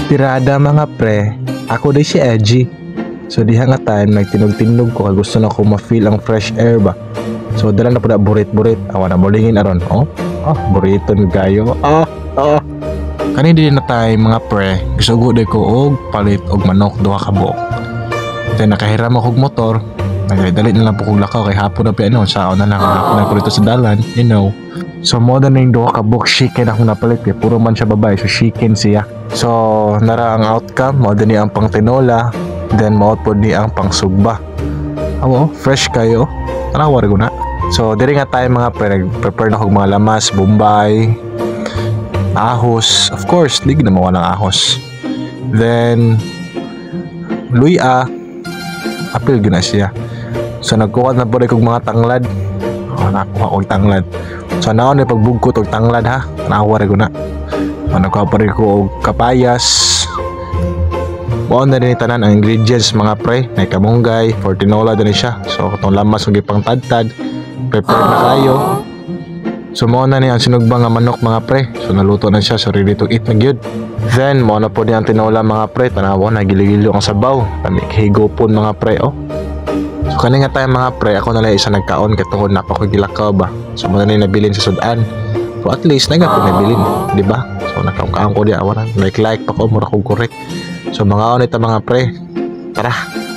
Inspirada mga pre, ako din si Edgy. So diha nga time nagtinog-tinog ko kay gusto na ko ma-feel ang fresh air ba. So dala na po na burit-burit, awa na bolingin aron. Buriton gayo. Kani din na time mga pre, gusto ko og palit og manok duha ka buok. Then nakahiram ako og motor, nagdali na lang po kong lakaw kay hapon na piano, saon na lang hapon na ko dito sa dalan, you know. So mo na ning duha ka buok chicken ako napalit kay puro man siya babae, so chicken siya. So nara ang outcome, mo din ang pang tinola, then mo po ni ang pang sugba. Fresh kayo. Tanawa ko na. So diri nga tayo mga pre, prepare na kog mga lamas, bombay, ahos, of course, ligi na mawala ng ahos. Then luya, apil gina siya. So nagkuha na po rin kong mga tanglad. Nakuha kong tanglad. So naon na pagbugkot og tanglad ha. Tanawa rin ko na. Nagkuha pa rin ko og kapayas. Buon na rin tanan ang ingredients mga pre. May kamunggay, for tinola din siya. So itong lamas ng ipang tad-tad. Prepare na kayo. So mo na ni ang sinugbang nga manok mga pre. So naluto na siya, so ready to eat na gyud. Then mo na po ni ang tinola mga pre. Tanawa na gili-gili ang sabaw. Kami higopon mga pre So kani nga tayo mga pre, ako na lang isa nagkaon kay tungod na ako gilakaw ba. So mo na ni nabilin sa sudan. So at least naga po nabilin, di ba? So nakaungkaon ko di awan like pa ko mura kog correct. So mga onit mga pre. Tara.